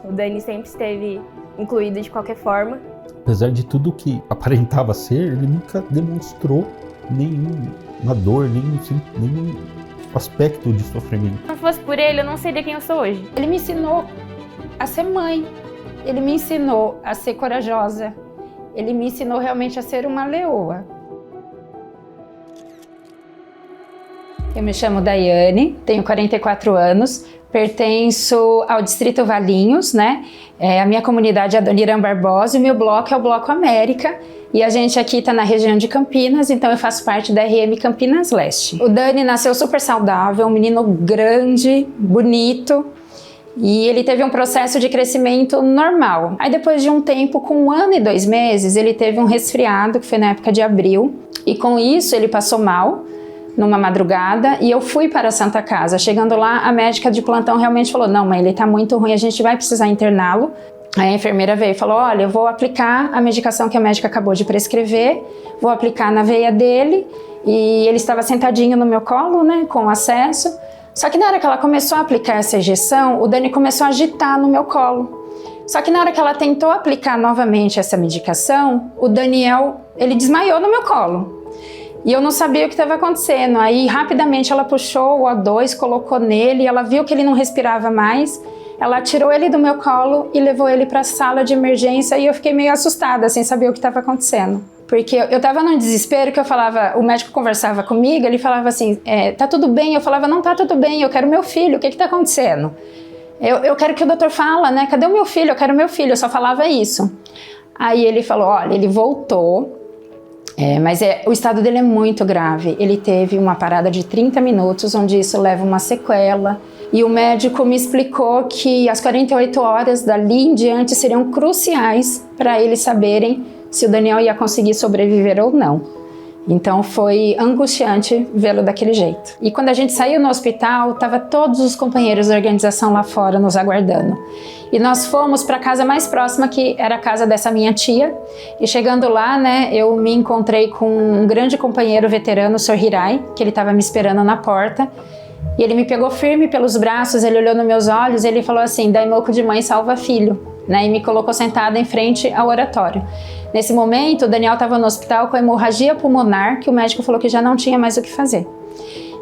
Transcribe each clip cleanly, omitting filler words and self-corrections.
O Dani sempre esteve incluído de qualquer forma. Apesar de tudo que aparentava ser, ele nunca demonstrou nenhuma dor, nenhum aspecto de sofrimento. Se não fosse por ele, eu não seria quem eu sou hoje. Ele me ensinou a ser mãe, ele me ensinou a ser corajosa, ele me ensinou realmente a ser uma leoa. Eu me chamo Daiane, tenho 44 anos, pertenço ao Distrito Valinhos, né? A minha comunidade é a Dona Irã Barbosa e o meu bloco é o Bloco América. E a gente aqui está na região de Campinas, então eu faço parte da RM Campinas Leste. O Dani nasceu super saudável, um menino grande, bonito, e ele teve um processo de crescimento normal. Aí depois de um tempo, com 1 ano e 2 meses, ele teve um resfriado, que foi na época de abril, e com isso ele passou mal numa madrugada e eu fui para a Santa Casa. Chegando lá, a médica de plantão realmente falou: não, mãe, ele está muito ruim, a gente vai precisar interná-lo. Aí a enfermeira veio e falou: olha, eu vou aplicar a medicação que a médica acabou de prescrever, vou aplicar na veia dele. E ele estava sentadinho no meu colo, né, com acesso. Só que na hora que ela começou a aplicar essa injeção, o Dani começou a agitar no meu colo. Só que na hora que ela tentou aplicar novamente essa medicação, o Daniel, ele desmaiou no meu colo. E eu não sabia o que estava acontecendo. Aí rapidamente ela puxou o O2, colocou nele, ela viu que ele não respirava mais. Ela tirou ele do meu colo e levou ele para a sala de emergência e eu fiquei meio assustada, sem saber o que estava acontecendo. Porque eu estava num desespero que eu falava, o médico conversava comigo, ele falava assim, tá tudo bem? Eu falava, não tá tudo bem, eu quero meu filho, o que está acontecendo? Eu quero que o doutor fala, né? Cadê o meu filho? Eu quero meu filho, eu só falava isso. Aí ele falou, olha, ele voltou, mas o estado dele é muito grave. Ele teve uma parada de 30 minutos, onde isso leva uma sequela. E o médico me explicou que as 48 horas dali em diante seriam cruciais para eles saberem se o Daniel ia conseguir sobreviver ou não. Então foi angustiante vê-lo daquele jeito. E quando a gente saiu no hospital, tava todos os companheiros da organização lá fora nos aguardando. E nós fomos para a casa mais próxima, que era a casa dessa minha tia. E chegando lá, né, eu me encontrei com um grande companheiro veterano, o Sr. Hirai, que ele estava me esperando na porta. E ele me pegou firme pelos braços, ele olhou nos meus olhos e ele falou assim, Daimoku de mãe salva filho, né? E me colocou sentada em frente ao oratório. Nesse momento, o Daniel estava no hospital com hemorragia pulmonar, que o médico falou que já não tinha mais o que fazer.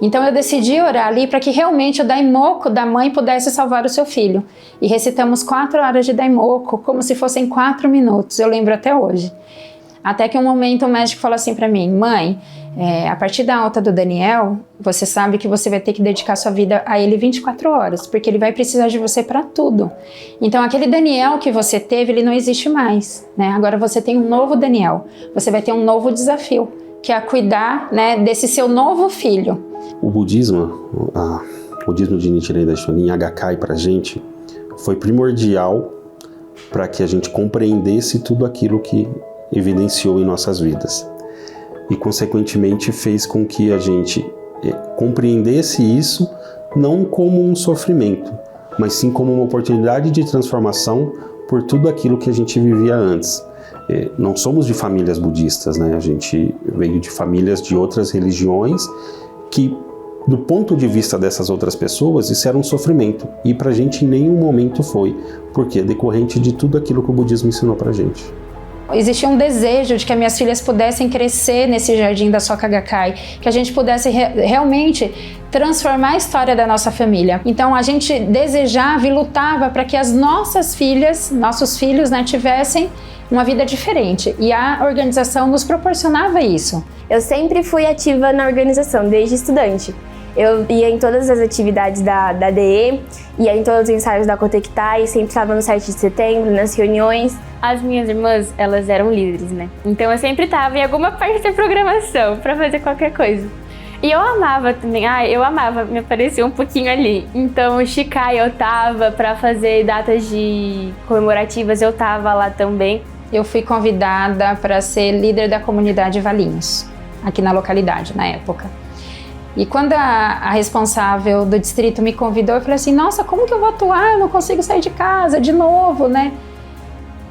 Então eu decidi orar ali para que realmente o Daimoku da mãe pudesse salvar o seu filho. E recitamos 4 horas de Daimoku, como se fossem 4 minutos, eu lembro até hoje. Até que um momento o médico falou assim para mim, mãe, a partir da alta do Daniel, você sabe que você vai ter que dedicar sua vida a ele 24 horas, porque ele vai precisar de você para tudo. Então aquele Daniel que você teve, ele não existe mais, né? Agora você tem um novo Daniel, você vai ter um novo desafio, que é cuidar, né, desse seu novo filho. O budismo de Nichiren Daishonin, Hagakkai pra gente, foi primordial para que a gente compreendesse tudo aquilo que evidenciou em nossas vidas e consequentemente fez com que a gente compreendesse isso não como um sofrimento, mas sim como uma oportunidade de transformação por tudo aquilo que a gente vivia antes. Não somos de famílias budistas, né? A gente veio de famílias de outras religiões que, do ponto de vista dessas outras pessoas, isso era um sofrimento e pra gente em nenhum momento foi, porque é decorrente de tudo aquilo que o budismo ensinou pra gente. Existia um desejo de que as minhas filhas pudessem crescer nesse jardim da Soka Gakkai, que a gente pudesse realmente transformar a história da nossa família. Então a gente desejava e lutava para que as nossas filhas, nossos filhos, né, tivessem uma vida diferente. E a organização nos proporcionava isso. Eu sempre fui ativa na organização, desde estudante. Eu ia em todas as atividades da DE, ia em todos os ensaios da Kotekitai, sempre estava no 7 de setembro, nas reuniões. As minhas irmãs, elas eram líderes, né? Então eu sempre estava em alguma parte da programação para fazer qualquer coisa. E eu amava também, me aparecia um pouquinho ali. Então o Shikai eu tava, para fazer datas comemorativas eu tava lá também. Eu fui convidada para ser líder da comunidade Valinhos, aqui na localidade, na época. E quando a responsável do distrito me convidou, eu falei assim, nossa, como que eu vou atuar? Eu não consigo sair de casa de novo, né?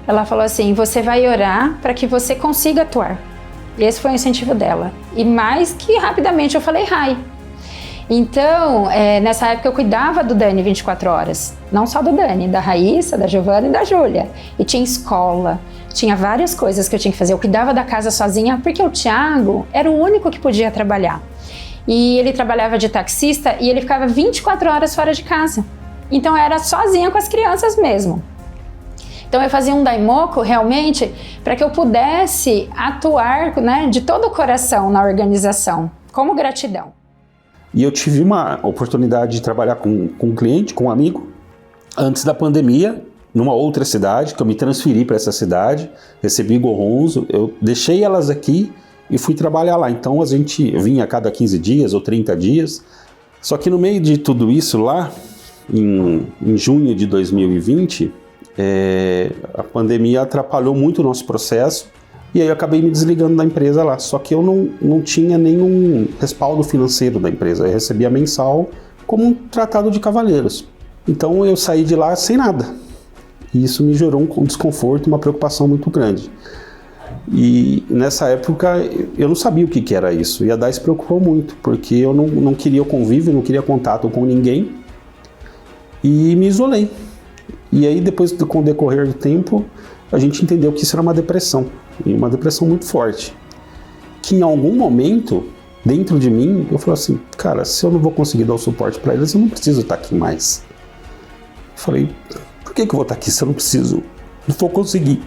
Ela falou assim, você vai orar para que você consiga atuar. E esse foi o incentivo dela. E mais que rapidamente eu falei, Rai. Então, nessa época eu cuidava do Dani 24 horas. Não só do Dani, da Raíssa, da Giovana e da Júlia. E tinha escola, tinha várias coisas que eu tinha que fazer. Eu cuidava da casa sozinha porque o Thiago era o único que podia trabalhar. E ele trabalhava de taxista e ele ficava 24 horas fora de casa. Então eu era sozinha com as crianças mesmo. Então eu fazia um daimoku realmente para que eu pudesse atuar, né, de todo o coração na organização, como gratidão. E eu tive uma oportunidade de trabalhar com um cliente, com um amigo, antes da pandemia, numa outra cidade, que eu me transferi para essa cidade, recebi Gorronzo, eu deixei elas aqui e fui trabalhar lá. Então a gente vinha a cada 15 dias ou 30 dias. Só que no meio de tudo isso lá, em junho de 2020, a pandemia atrapalhou muito o nosso processo e aí eu acabei me desligando da empresa lá. Só que eu não tinha nenhum respaldo financeiro da empresa, eu recebia mensal como um tratado de cavalheiros. Então eu saí de lá sem nada e isso me gerou um desconforto, uma preocupação muito grande. E nessa época eu não sabia o que era isso e a Dai se preocupou muito porque eu não queria o convívio, não queria contato com ninguém e me isolei. E aí depois, com o decorrer do tempo, a gente entendeu que isso era uma depressão, e uma depressão muito forte, que em algum momento, dentro de mim, eu falei assim, cara, se eu não vou conseguir dar o suporte para eles, eu não preciso estar aqui mais. Eu falei, por que eu vou estar aqui se eu não preciso? Não vou conseguir.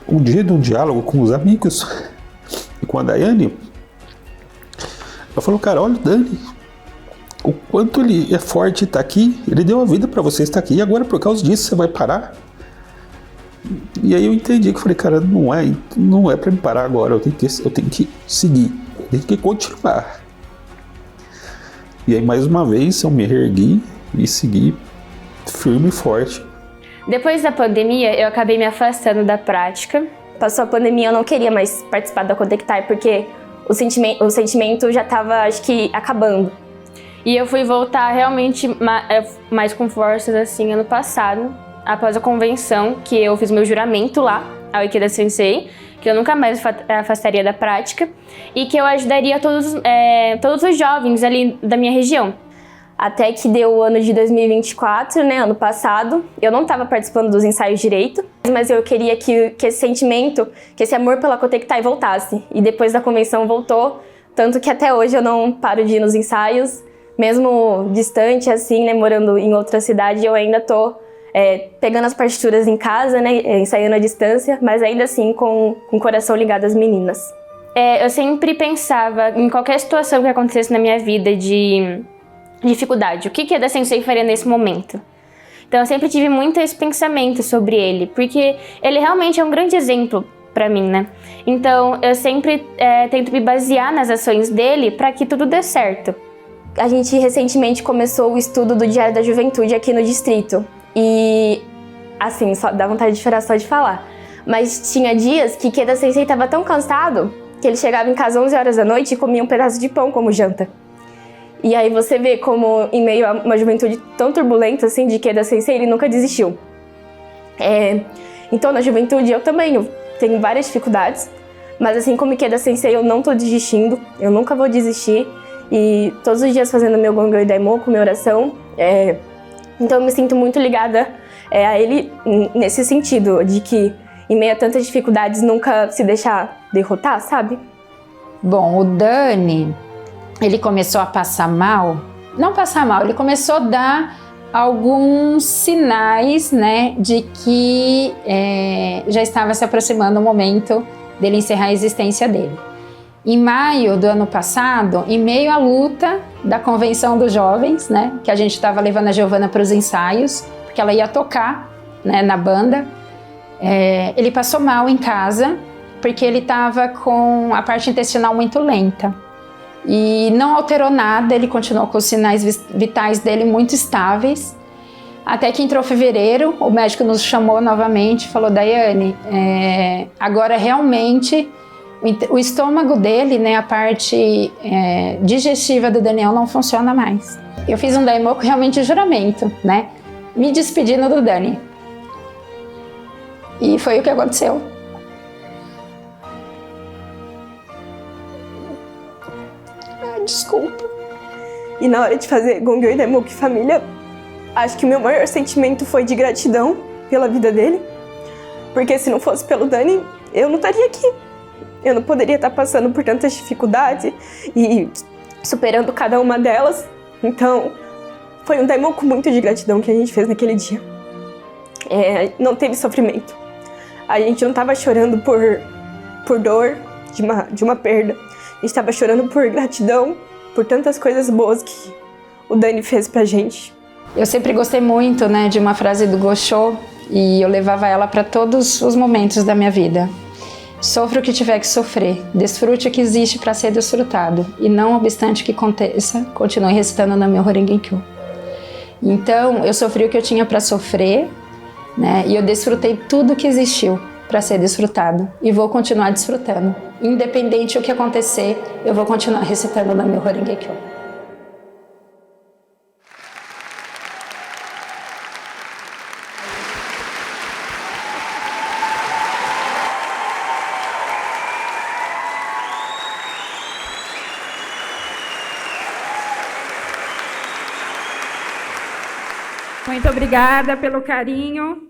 Um dia de um diálogo com os amigos e com a Daiane, eu falo, cara, olha o Dani, o quanto ele é forte e tá aqui, ele deu a vida para você estar aqui, e agora por causa disso você vai parar? E aí eu entendi que eu falei, cara, não é para me parar agora, eu tenho que seguir, eu tenho que continuar. E aí mais uma vez eu me reergui e segui firme e forte. Depois da pandemia, eu acabei me afastando da prática. Passou a pandemia, eu não queria mais participar da Conectar, porque o sentimento já estava, acho que, acabando. E eu fui voltar realmente mais com forças, assim, ano passado, após a convenção, que eu fiz meu juramento lá, ao Ikeda Sensei, que eu nunca mais afastaria da prática, e que eu ajudaria todos os jovens ali da minha região. Até que deu o ano de 2024, né, ano passado, eu não estava participando dos ensaios direito, mas eu queria que esse sentimento, que esse amor pela Kotekitai voltasse. E depois da convenção voltou, tanto que até hoje eu não paro de ir nos ensaios, mesmo distante, assim, né, morando em outra cidade, eu ainda tô pegando as partituras em casa, né, ensaiando à distância, mas ainda assim com o coração ligado às meninas. Eu sempre pensava em qualquer situação que acontecesse na minha vida de dificuldade, o que Ikeda Sensei faria nesse momento? Então eu sempre tive muito esse pensamento sobre ele, porque ele realmente é um grande exemplo para mim, né? Então eu sempre tento me basear nas ações dele para que tudo dê certo. A gente recentemente começou o estudo do Diário da Juventude aqui no distrito e, assim, só dá vontade de chorar só de falar. Mas tinha dias que Ikeda Sensei estava tão cansado que ele chegava em casa às 11 horas da noite e comia um pedaço de pão como janta. E aí você vê como, em meio a uma juventude tão turbulenta, assim, de Ikeda Sensei, ele nunca desistiu. Então, na juventude, eu também tenho várias dificuldades, mas assim como Ikeda Sensei, eu não tô desistindo, eu nunca vou desistir. E todos os dias fazendo meu Gongyo Daimoku, minha oração. Então eu me sinto muito ligada a ele nesse sentido, de que em meio a tantas dificuldades nunca se deixar derrotar, sabe? Bom, o Dani, ele começou a passar mal, não passar mal, ele começou a dar alguns sinais, né, de que já estava se aproximando o momento dele encerrar a existência dele. Em maio do ano passado, em meio à luta da convenção dos jovens, né, que a gente estava levando a Giovana para os ensaios, porque ela ia tocar, né, na banda, ele passou mal em casa, porque ele estava com a parte intestinal muito lenta. E não alterou nada, ele continuou com os sinais vitais dele muito estáveis. Até que entrou fevereiro, o médico nos chamou novamente e falou, Daiane, agora realmente o estômago dele, né, a parte digestiva do Daniel não funciona mais. Eu fiz um Daimoku realmente de juramento, né, me despedindo do Dani. E foi o que aconteceu. desculpa. E na hora de fazer Gongyo e Daimoku Família, acho que o meu maior sentimento foi de gratidão pela vida dele. Porque se não fosse pelo Dani, eu não estaria aqui. Eu não poderia estar passando por tantas dificuldades e superando cada uma delas. Então, foi um Daimoku muito de gratidão que a gente fez naquele dia. Não teve sofrimento. A gente não estava chorando por dor de uma perda. A gente estava chorando por gratidão, por tantas coisas boas que o Dani fez pra gente. Eu sempre gostei muito, né, de uma frase do Gosho, e eu levava ela para todos os momentos da minha vida. Sofra o que tiver que sofrer, desfrute o que existe para ser desfrutado, e não obstante o que aconteça, continue recitando no meu Horengekyo. Então, eu sofri o que eu tinha para sofrer, né, e eu desfrutei tudo que existiu para ser desfrutado, e vou continuar desfrutando. Independente do que acontecer, eu vou continuar recitando no meu Horengekyo. Muito obrigada pelo carinho.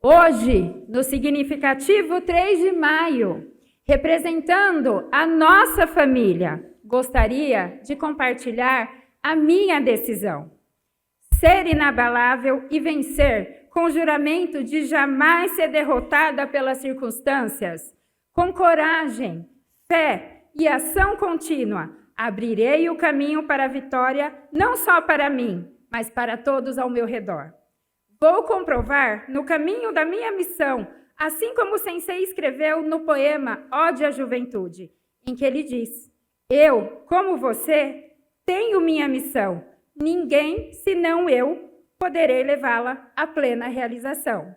Hoje, no significativo 3 de maio, representando a nossa família, gostaria de compartilhar a minha decisão. Ser inabalável e vencer com o juramento de jamais ser derrotada pelas circunstâncias. Com coragem, fé e ação contínua, abrirei o caminho para a vitória, não só para mim, mas para todos ao meu redor. Vou comprovar no caminho da minha missão, assim como o Sensei escreveu no poema Ode à Juventude, em que ele diz: eu, como você, tenho minha missão. Ninguém, senão eu, poderei levá-la à plena realização.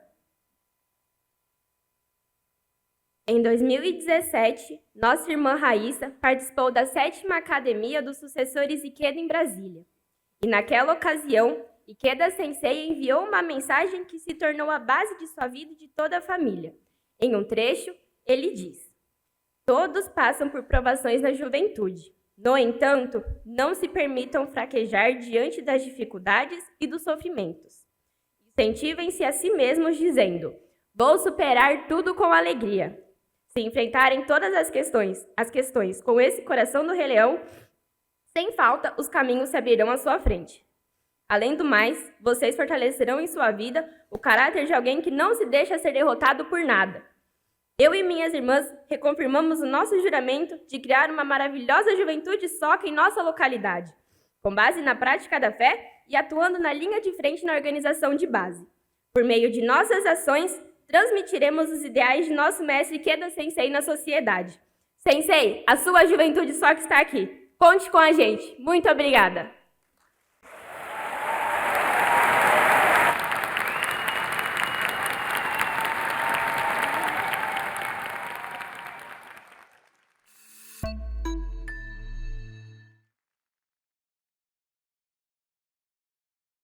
Em 2017, nossa irmã Raíssa participou da 7ª Academia dos Sucessores Ikeda em Brasília. E naquela ocasião, Ikeda Sensei enviou uma mensagem que se tornou a base de sua vida e de toda a família. Em um trecho, ele diz: todos passam por provações na juventude. No entanto, não se permitam fraquejar diante das dificuldades e dos sofrimentos. Incentivem-se a si mesmos dizendo: vou superar tudo com alegria. Se enfrentarem todas as questões com esse coração do Rei Leão, sem falta, os caminhos se abrirão à sua frente. Além do mais, vocês fortalecerão em sua vida o caráter de alguém que não se deixa ser derrotado por nada. Eu e minhas irmãs reconfirmamos o nosso juramento de criar uma maravilhosa juventude soca em nossa localidade, com base na prática da fé e atuando na linha de frente na organização de base. Por meio de nossas ações, transmitiremos os ideais de nosso mestre Ikeda Sensei na sociedade. Sensei, a sua juventude soca está aqui. Conte com a gente. Muito obrigada!